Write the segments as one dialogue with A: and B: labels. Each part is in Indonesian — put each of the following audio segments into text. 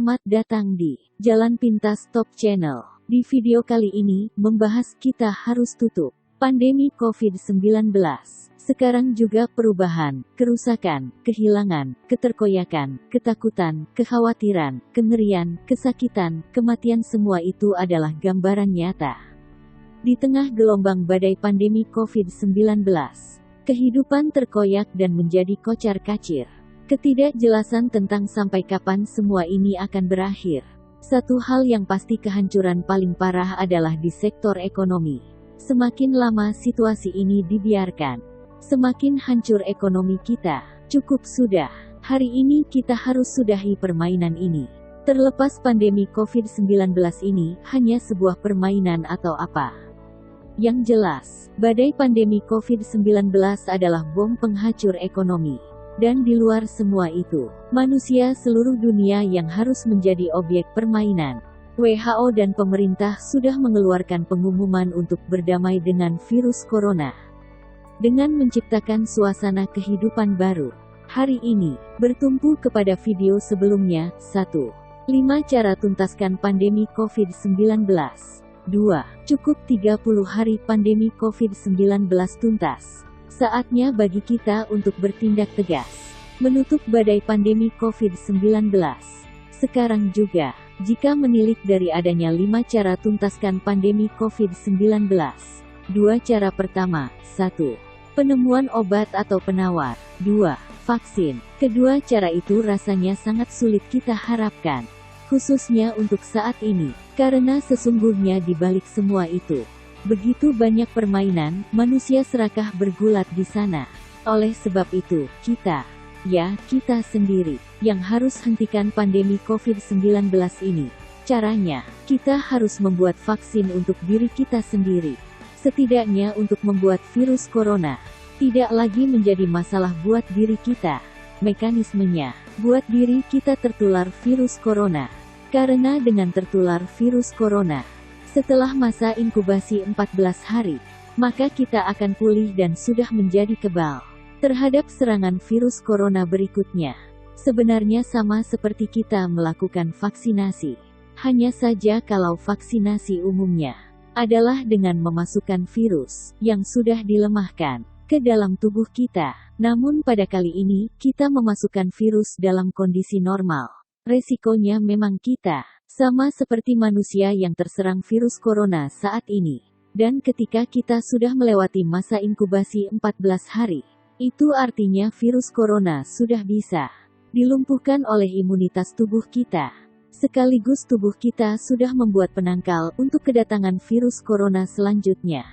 A: Selamat datang di Jalan Pintas Top Channel. Di video kali ini, membahas kita harus tutup pandemi COVID-19. Sekarang juga perubahan, kerusakan, kehilangan, keterkoyakan, ketakutan, kekhawatiran, kengerian, kesakitan, kematian semua itu adalah gambaran nyata. Di tengah gelombang badai pandemi COVID-19, kehidupan terkoyak dan menjadi kocar-kacir. Ketidakjelasan tentang sampai kapan semua ini akan berakhir. Satu hal yang pasti, kehancuran paling parah adalah di sektor ekonomi. Semakin lama situasi ini dibiarkan, semakin hancur ekonomi kita. Cukup sudah. Hari ini kita harus sudahi permainan ini. Terlepas pandemi COVID-19 ini hanya sebuah permainan atau apa. Yang jelas, badai pandemi COVID-19 adalah bom penghancur ekonomi. Dan di luar semua itu, manusia seluruh dunia yang harus menjadi objek permainan. WHO dan pemerintah sudah mengeluarkan pengumuman untuk berdamai dengan virus corona. Dengan menciptakan suasana kehidupan baru. Hari ini, bertumpu kepada video sebelumnya. 1. 5 cara tuntaskan pandemi COVID-19. 2. Cukup 30 hari pandemi COVID-19 tuntas. Saatnya bagi kita untuk bertindak tegas, menutup badai pandemi COVID-19. Sekarang juga, jika menilik dari adanya 5 cara tuntaskan pandemi COVID-19. 2 cara pertama, 1. Penemuan obat atau penawar. 2. Vaksin. Kedua cara itu rasanya sangat sulit kita harapkan, khususnya untuk saat ini, karena sesungguhnya di balik semua itu, begitu banyak permainan, manusia serakah bergulat di sana. Oleh sebab itu, kita sendiri, yang harus hentikan pandemi COVID-19 ini. Caranya, kita harus membuat vaksin untuk diri kita sendiri. Setidaknya untuk membuat virus corona tidak lagi menjadi masalah buat diri kita. Mekanismenya, buat diri kita tertular virus corona. Karena dengan tertular virus corona, setelah masa inkubasi 14 hari, maka kita akan pulih dan sudah menjadi kebal terhadap serangan virus corona berikutnya. Sebenarnya sama seperti kita melakukan vaksinasi. Hanya saja kalau vaksinasi umumnya adalah dengan memasukkan virus yang sudah dilemahkan ke dalam tubuh kita. Namun pada kali ini, kita memasukkan virus dalam kondisi normal. Resikonya memang kita sama seperti manusia yang terserang virus corona saat ini. Dan ketika kita sudah melewati masa inkubasi 14 hari, itu artinya virus corona sudah bisa dilumpuhkan oleh imunitas tubuh kita. Sekaligus tubuh kita sudah membuat penangkal untuk kedatangan virus corona selanjutnya.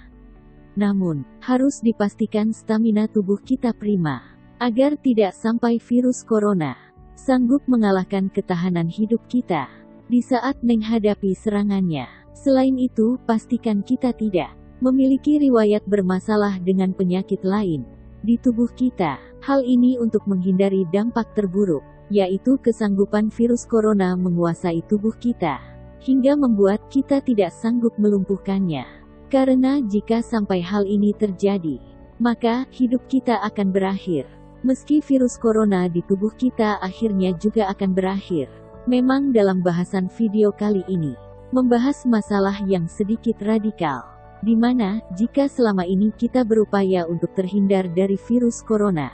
A: Namun, harus dipastikan stamina tubuh kita prima, agar tidak sampai virus corona sanggup mengalahkan ketahanan hidup kita di saat menghadapi serangannya. Selain itu, pastikan kita tidak memiliki riwayat bermasalah dengan penyakit lain di tubuh kita. Hal ini untuk menghindari dampak terburuk, yaitu kesanggupan virus corona menguasai tubuh kita, hingga membuat kita tidak sanggup melumpuhkannya. Karena jika sampai hal ini terjadi, maka hidup kita akan berakhir. Meski virus corona di tubuh kita akhirnya juga akan berakhir. Memang dalam bahasan video kali ini, membahas masalah yang sedikit radikal, di mana jika selama ini kita berupaya untuk terhindar dari virus corona,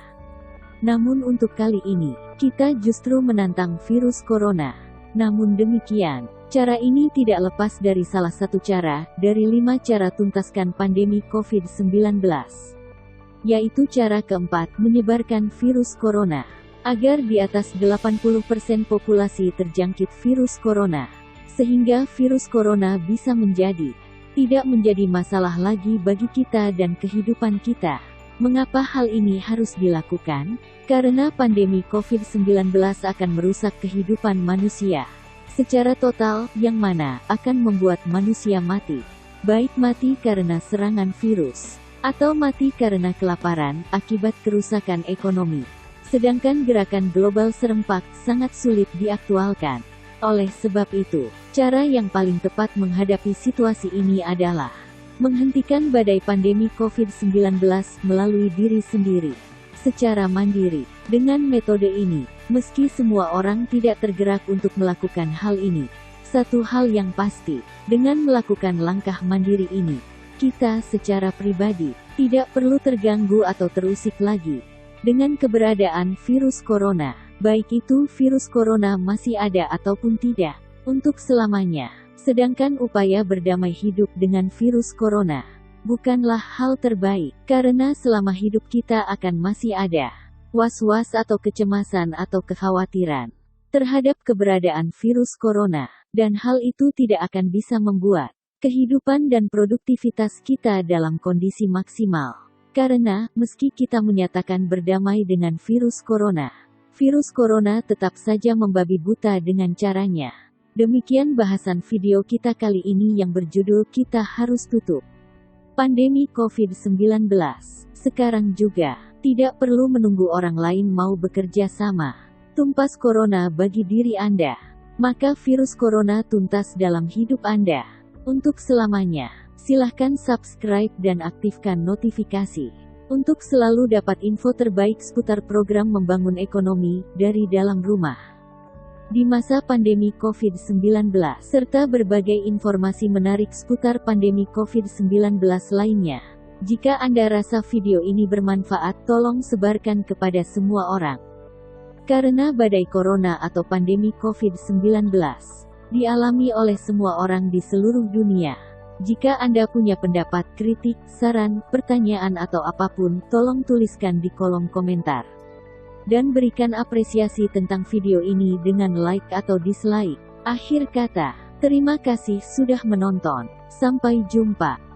A: namun untuk kali ini, kita justru menantang virus corona. Namun demikian, cara ini tidak lepas dari salah satu cara dari 5 cara tuntaskan pandemi COVID-19. Yaitu cara keempat, menyebarkan virus corona. Agar di atas 80% populasi terjangkit virus corona, sehingga virus corona bisa tidak menjadi masalah lagi bagi kita dan kehidupan kita. Mengapa hal ini harus dilakukan? Karena pandemi COVID-19 akan merusak kehidupan manusia secara total, yang mana akan membuat manusia mati. Baik mati karena serangan virus, atau mati karena kelaparan akibat kerusakan ekonomi. Sedangkan gerakan global serempak sangat sulit diaktualkan. Oleh sebab itu, cara yang paling tepat menghadapi situasi ini adalah menghentikan badai pandemi COVID-19 melalui diri sendiri. secara mandiri. Dengan metode ini, meski semua orang tidak tergerak untuk melakukan hal ini, satu hal yang pasti, dengan melakukan langkah mandiri ini, kita secara pribadi tidak perlu terganggu atau terusik lagi dengan keberadaan virus corona, baik itu virus corona masih ada ataupun tidak, untuk selamanya. Sedangkan upaya berdamai hidup dengan virus corona bukanlah hal terbaik, karena selama hidup kita akan masih ada was-was atau kecemasan atau kekhawatiran terhadap keberadaan virus corona, dan hal itu tidak akan bisa membuat kehidupan dan produktivitas kita dalam kondisi maksimal. Karena, meski kita menyatakan berdamai dengan virus corona tetap saja membabi buta dengan caranya. Demikian bahasan video kita kali ini yang berjudul Kita Harus Tutup Pandemi COVID-19. Sekarang juga, tidak perlu menunggu orang lain mau bekerja sama. Tumpas corona bagi diri Anda, maka virus corona tuntas dalam hidup Anda. Untuk selamanya, silahkan subscribe dan aktifkan notifikasi untuk selalu dapat info terbaik seputar program membangun ekonomi dari dalam rumah di masa pandemi COVID-19, serta berbagai informasi menarik seputar pandemi COVID-19 lainnya. Jika Anda rasa video ini bermanfaat, tolong sebarkan kepada semua orang. Karena badai corona atau pandemi COVID-19 dialami oleh semua orang di seluruh dunia. Jika Anda punya pendapat, kritik, saran, pertanyaan atau apapun, tolong tuliskan di kolom komentar. Dan berikan apresiasi tentang video ini dengan like atau dislike. Akhir kata, terima kasih sudah menonton. Sampai jumpa.